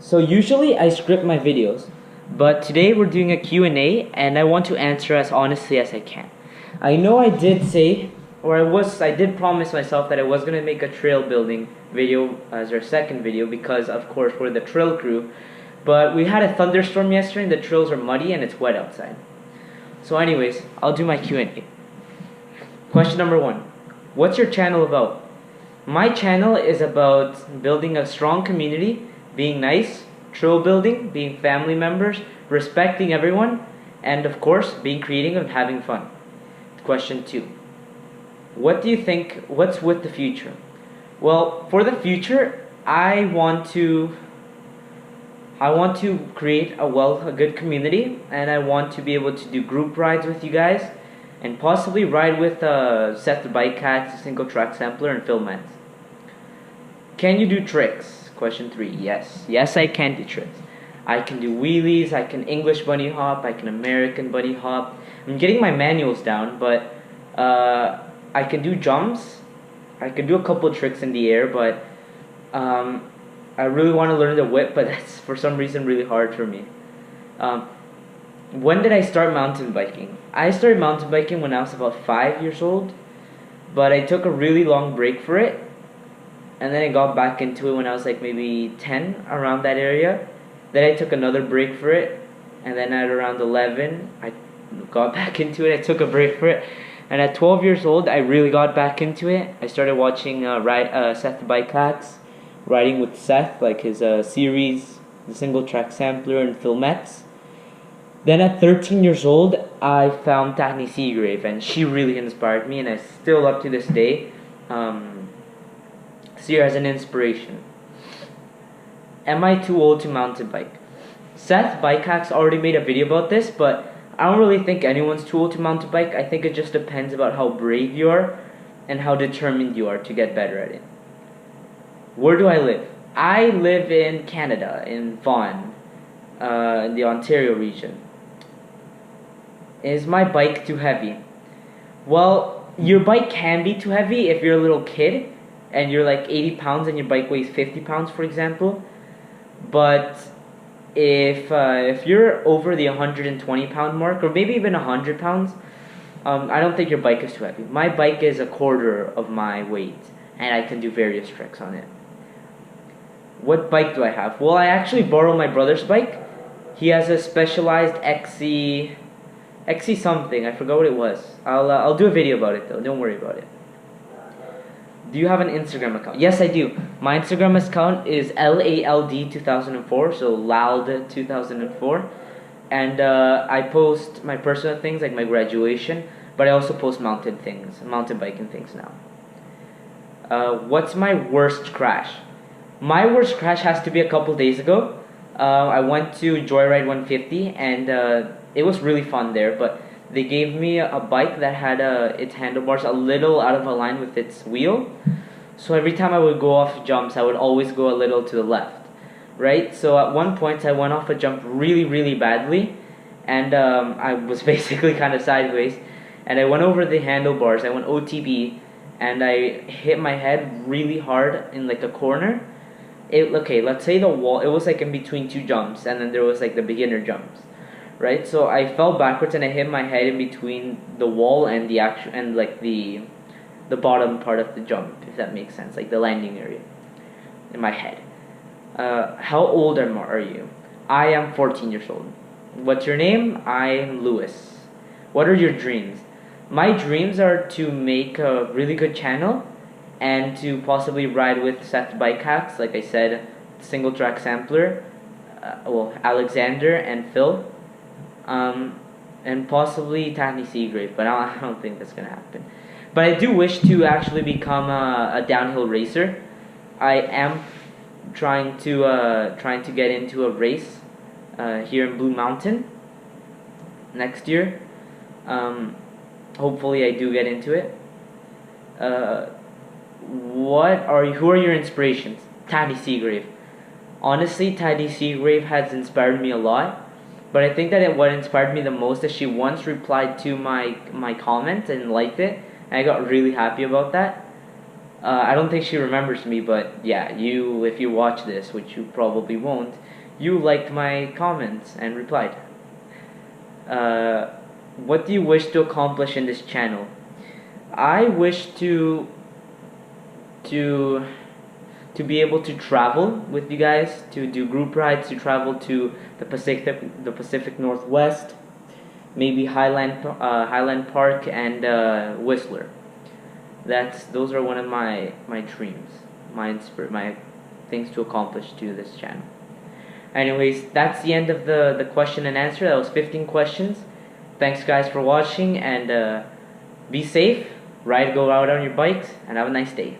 So usually I script my videos, but today we're doing a Q&A and I want to answer as honestly as I can. I know I did say, or I did promise myself that I was going to make a trail building video as our second video because of course we're the trail crew, but we had a thunderstorm yesterday and the trails are muddy and it's wet outside. So anyways, I'll do my Q&A. Question number 1. What's your channel about? My channel is about building a strong community, being nice, trail building, being family members, respecting everyone, and of course, being creative and having fun. Question 2. What do you think, what's with the future? Well, for the future, I want to create a good community, and I want to be able to do group rides with you guys, and possibly ride with Seth the Bike Cats, single track sampler, and Filmats. Can you do tricks? Question 3. Yes I can do tricks. I can do wheelies, I can English bunny hop, I can American bunny hop. I'm getting my manuals down, but I can do jumps. I can do a couple tricks in the air, but I really want to learn the whip, but that's for some reason really hard for me. When did I start mountain biking? I started mountain biking when I was about 5 years old, but I took a really long break for it, and then I got back into it when I was like maybe 10, around that area. Then I took another break for it, and then at around 11 I got back into it. I took a break for it, and at 12 years old I really got back into it. I started watching Seth the Bike Cats, riding with Seth, like his series, the single track sampler and Filmats. Then at 13 years old I found Tahni Seagrave, and she really inspired me, and I still up to this day see her as an inspiration. Am I too old to mountain bike? Seth Bike Hacks already made a video about this, but I don't really think anyone's too old to mountain bike. I think it just depends about how brave you are and how determined you are to get better at it. Where do I live? I live in Canada, in Vaughan, in the Ontario region. Is my bike too heavy? Well, your bike can be too heavy if you're a little kid and you're like 80 pounds and your bike weighs 50 pounds, for example. But if you're over the 120 pound mark, or maybe even 100 pounds, I don't think your bike is too heavy. My bike is a quarter of my weight, and I can do various tricks on it. What bike do I have? Well, I actually borrowed my brother's bike. He has a Specialized XC something. I forgot what it was. I'll do a video about it though. Don't worry about it. Do you have an Instagram account? Yes, I do. My Instagram account is LALD2004, so LALD2004, and I post my personal things like my graduation, but I also post mountain biking things now. What's my worst crash? My worst crash has to be a couple days ago. I went to Joyride 150, and it was really fun there, but they gave me a bike that had its handlebars a little out of line with its wheel. So every time I would go off jumps, I would always go a little to the left, right? So at one point I went off a jump really badly, and I was basically kind of sideways, and I went over the handlebars. I went OTB, and I hit my head really hard in like a corner. Okay, let's say the wall, it was like in between two jumps, and then there was like the beginner jumps. Right, so I fell backwards and I hit my head in between the wall and the bottom part of the jump, if that makes sense, like the landing area in my head. How old are you? I am 14 years old. What's your name? I am Lewis. What are your dreams? My dreams are to make a really good channel and to possibly ride with Seth Bike Hacks, like I said, single track sampler, Alexander and Phil. And possibly Tahni Seagrave, but I don't think that's gonna happen. But I do wish to actually become a downhill racer. I am trying to get into a race here in Blue Mountain next year. Hopefully I do get into it. Who are your inspirations? Tahni Seagrave. Honestly, Tahni Seagrave has inspired me a lot. But I think that what inspired me the most is she once replied to my comment and liked it, and I got really happy about that. I don't think she remembers me, but yeah, if you watch this, which you probably won't, you liked my comments and replied. What do you wish to accomplish in this channel? I wish to to be able to travel with you guys, to do group rides, to travel to the Pacific Northwest, maybe Highland Park and Whistler. Those are one of my dreams, my things to accomplish to this channel. Anyways, that's the end of the question and answer. That was 15 questions. Thanks guys for watching, and be safe, go out on your bikes, and have a nice day.